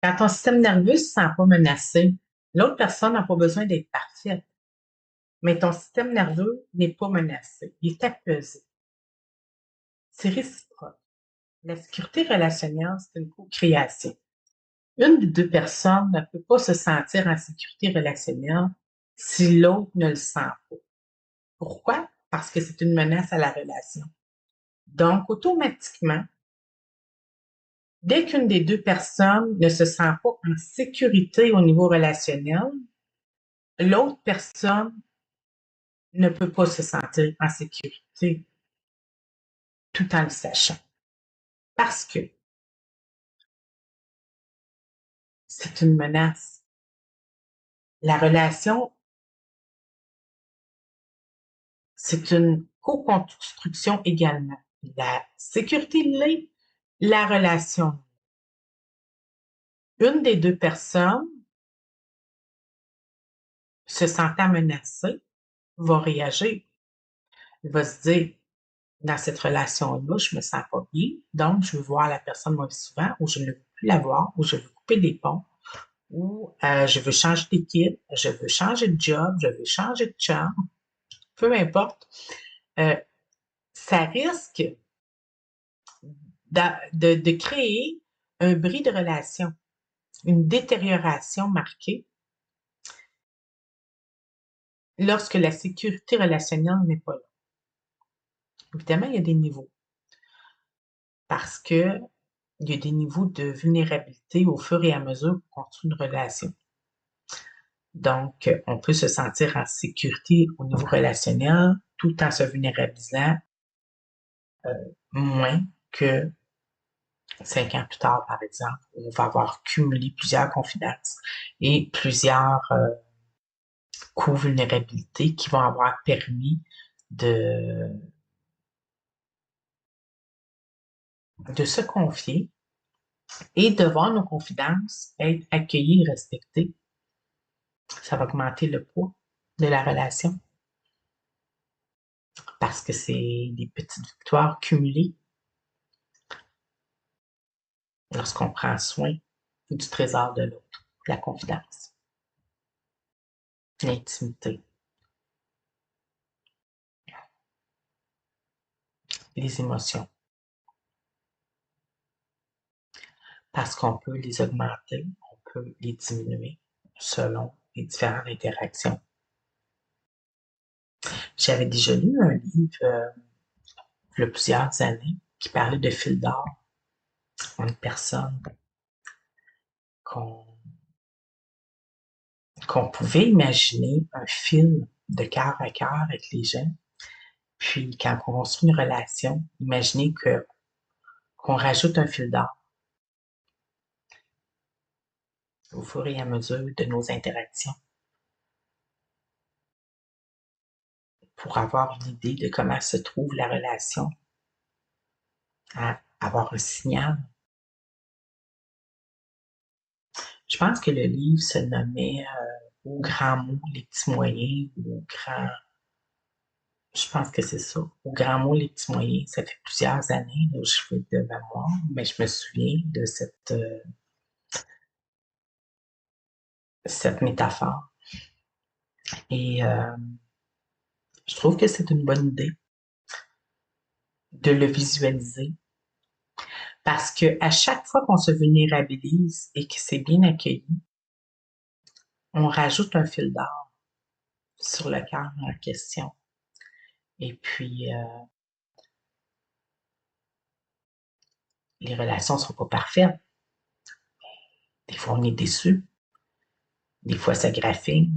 Quand ton système nerveux ne se sent pas menacé, l'autre personne n'a pas besoin d'être parfaite, mais ton système nerveux n'est pas menacé. Il est apaisé. C'est réciproque. La sécurité relationnelle, c'est une co-création. Une des deux personnes ne peut pas se sentir en sécurité relationnelle si l'autre ne le sent pas. Pourquoi? Parce que c'est une menace à la relation. Donc, automatiquement, dès qu'une des deux personnes ne se sent pas en sécurité au niveau relationnel, l'autre personne ne peut pas se sentir en sécurité tout en le sachant. Parce que c'est une menace. La relation, c'est une co-construction également. La sécurité l'est, la relation. Une des deux personnes se sentant menacée va réagir. Elle va se dire, dans cette relation-là, je me sens pas bien, donc je veux voir la personne moins souvent, ou je ne veux plus la voir, ou je veux couper des ponts, ou je veux changer d'équipe, je veux changer de job, je veux changer de chum, peu importe. Euh, Ça risque de créer un bris de relation, une détérioration marquée lorsque la sécurité relationnelle n'est pas là. Évidemment, il y a des niveaux parce que il y a des niveaux de vulnérabilité au fur et à mesure qu'on construit une relation. Donc, on peut se sentir en sécurité au niveau relationnel tout en se vulnérabilisant moins que 5 ans plus tard, par exemple, où on va avoir cumulé plusieurs confidences et plusieurs co-vulnérabilités qui vont avoir permis de, de se confier et de voir nos confidences être accueillies et respectées. Ça va augmenter le poids de la relation parce que c'est des petites victoires cumulées lorsqu'on prend soin du trésor de l'autre, la confidence, l'intimité, les émotions, parce qu'on peut les augmenter, on peut les diminuer selon les différentes interactions. J'avais déjà lu un livre il y a plusieurs années qui parlait de fil d'or, une personne qu'on qu'on pouvait imaginer un fil de cœur à cœur avec les gens. Puis quand on construit une relation, imaginez que qu'on rajoute un fil d'or au fur et à mesure de nos interactions pour avoir une idée de comment se trouve la relation, à avoir un signal. Je pense que le livre se nommait Aux grands mots, les petits moyens, ou aux grands. Je pense que c'est ça. Aux grands mots, les petits moyens. Ça fait plusieurs années là, où je fais de mémoire, mais je me souviens de cette métaphore. Et je trouve que c'est une bonne idée de le visualiser parce que à chaque fois qu'on se vulnérabilise et que c'est bien accueilli, on rajoute un fil d'or sur le cœur en question. Et puis, les relations ne sont pas parfaites. Des fois, on est déçu. Des fois, ça graffine.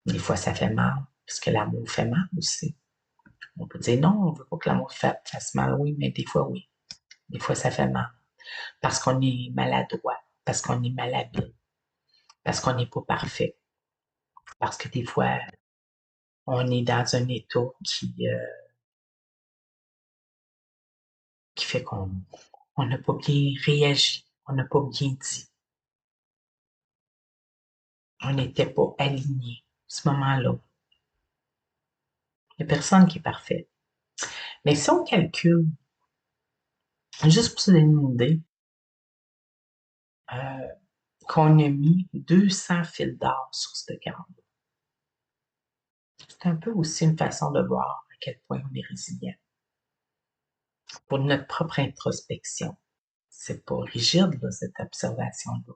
Des fois, ça fait mal. Parce que l'amour fait mal aussi. On peut dire non, on ne veut pas que l'amour fasse mal. Oui, mais des fois, oui. Des fois, ça fait mal. Parce qu'on est maladroit. Parce qu'on est malhabile. Parce qu'on n'est pas parfait. Parce que des fois, on est dans un état qui fait qu'on n'a pas bien réagi. On n'a pas bien dit. On n'était pas aligné à ce moment-là. Il n'y a personne qui est parfait. Mais si on calcule, juste pour se donner une idée, qu'on a mis 200 fils d'or sur cette carte. C'est un peu aussi une façon de voir à quel point on est résilient. Pour notre propre introspection. C'est pas rigide, là, cette observation-là.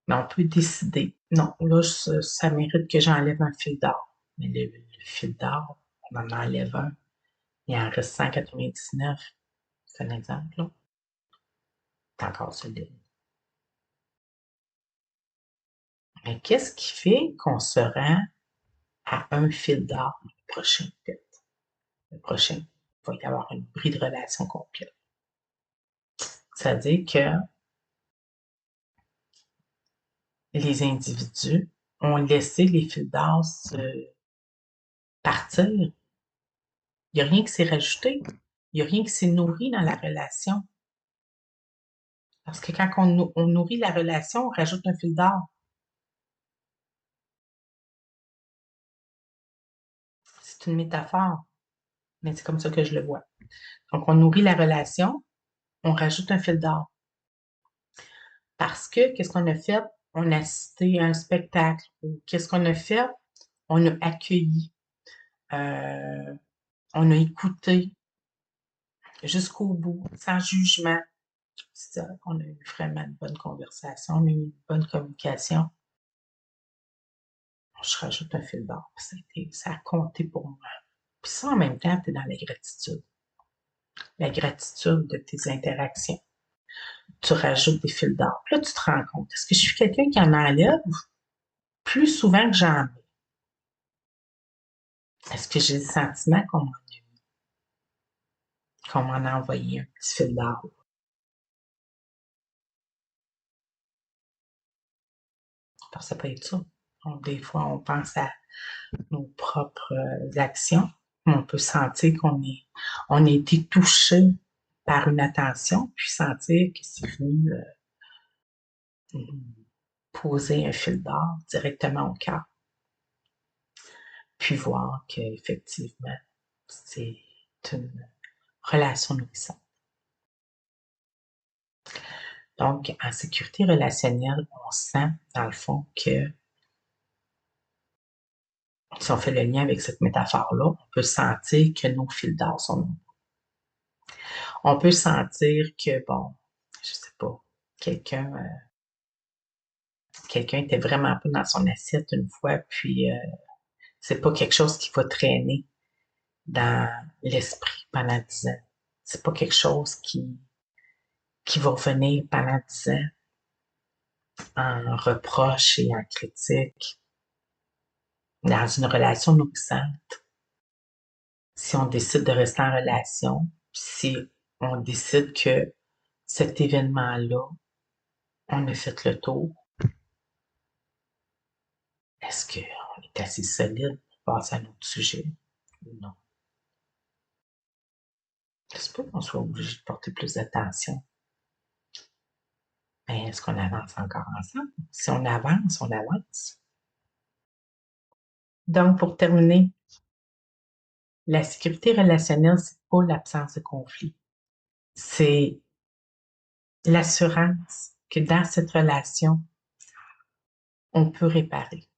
Mais on peut décider. Non, là, ça mérite que j'enlève un fil d'or. Mais le fil d'or, on en enlève un. Il en reste 199. C'est un exemple, là. C'est encore solide. Mais qu'est-ce qui fait qu'on se rend à un fil d'or le prochain, peut-être? Le prochain, il va y avoir une bris de relation complète. C'est-à-dire que les individus ont laissé les fils d'or se partir. Il n'y a rien qui s'est rajouté. Il n'y a rien qui s'est nourri dans la relation. Parce que quand on nourrit la relation, on rajoute un fil d'or. C'est une métaphore, mais c'est comme ça que je le vois. Donc, on nourrit la relation, on rajoute un fil d'or. Parce que, qu'est-ce qu'on a fait? On a assisté à un spectacle. Ou qu'est-ce qu'on a fait? On a accueilli. Euh, on a écouté jusqu'au bout, sans jugement. C'est ça, on a eu vraiment une bonne conversation, on a eu une bonne communication. Je rajoute un fil d'or. Ça a compté pour moi. Puis ça, en même temps, tu es dans la gratitude. La gratitude de tes interactions. Tu rajoutes des fils d'or. Là, tu te rends compte. Est-ce que je suis quelqu'un qui en enlève plus souvent que j'en mets? Est-ce que j'ai le sentiment qu'on m'en a envoyé un petit fil d'or? Parce que ça peut être ça. Donc, des fois, on pense à nos propres actions. On peut sentir on a été touché par une attention, puis sentir que c'est venu poser un fil d'or directement au cœur. Puis voir qu'effectivement, c'est une relation nourrissante. Donc, en sécurité relationnelle, on sent, dans le fond, que si on fait le lien avec cette métaphore-là, on peut sentir que nos fils d'or sont nombreux. On peut sentir que, bon, je sais pas, quelqu'un était vraiment pas dans son assiette une fois, puis c'est pas quelque chose qui va traîner dans l'esprit pendant 10 ans. C'est pas quelque chose qui va revenir pendant 10 ans en reproche et en critique dans une relation nourrissante. Si on décide de rester en relation, si on décide que cet événement-là, on a fait le tour, est-ce qu'on est assez solide pour passer à un autre sujet? Non. C'est pas qu'on soit obligé de porter plus d'attention. Mais est-ce qu'on avance encore ensemble? Si on avance, on avance. Donc, pour terminer, la sécurité relationnelle, c'est pas l'absence de conflit. C'est l'assurance que dans cette relation, on peut réparer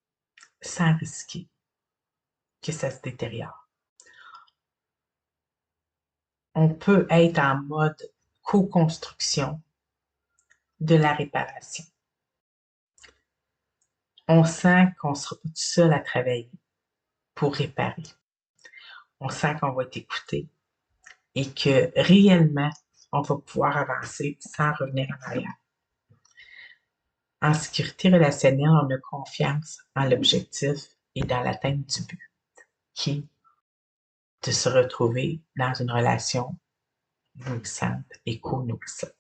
sans risquer que ça se détériore. On peut être en mode co-construction de la réparation. On sent qu'on ne sera pas tout seul à travailler pour réparer. On sent qu'on va être écouté et que réellement, on va pouvoir avancer sans revenir en arrière. En sécurité relationnelle, on a confiance en l'objectif et dans l'atteinte du but, qui est de se retrouver dans une relation nourrissante et co-nourrissante.